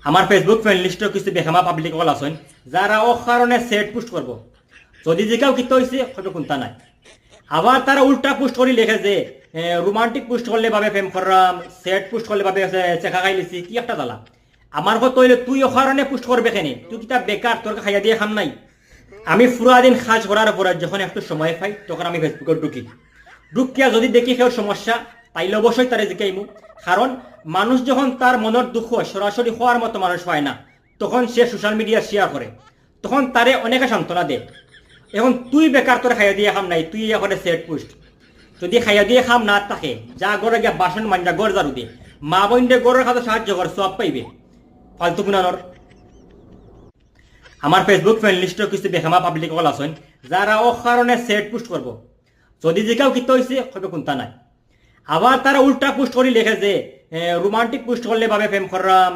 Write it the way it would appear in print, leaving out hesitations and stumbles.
আমার Facebook friend লিস্টে কিছু বেখামা পাবলিক হল আছেন যারা ও কারণে সেট পোস্ট করব যদি যে কেউ কিতে হয়েছে হয়তো কোনটা নাই আবার তারা উল্টা পোস্ট করে লেখে যে রোমান্টিক পোস্ট করলে ভাবে প্রেম করলাম সেট পোস্ট করলে ভাবে চেখা খাই লিছি কি একটা জ্বালা আমার কথা হইলে তুই ও কারণে পোস্ট করবে কেনে তুই কিতা বেকার তোর খাইয়া দিয়ে খাম নাই আমি পুরা দিন কাজ করার পরে যখন একটু সময় পাই তখন আমি ফেসবুকে ঢুকিয়া যদি দেখি কেউ সমস্যা তাইলে অবশ্যই তারে জিকাইমু কারণ মানুষ যখন তার মনের দুঃখ সরাসরি হওয়ার মতো মানুষ পায় না তখন সে সোশ্যাল মিডিয়া শেয়ার করে তখন তারে অনেকে সান্ত্বনা দেয় এখন তুই বেকার তোর খাইয়া দিয়ে খাম নাই তুই এখন সেট পোস্ট যদি খাইয়া দিয়ে খাম না থাকে যা গড়ে গিয়া বাসন মাঞ্জা গড় জারু দিয়ে মা বোনদের গড়ের খাতে সাহায্য কর সব পাইবে ফালতু গুনানোর আমার ফেসবুক ফ্রেন্ড লিস্টে কিছু বেখামা পাবলিক হল আছেন যারা ও কারণে সেট পোস্ট করব যদি যে কেউ কিতে হয়েছে হয়তো কোনটা নাই আবার তারা উল্টা পোস্ট করে লেখে যে রোমান্টিক পোস্ট করলে ভাবে প্রেম করলাম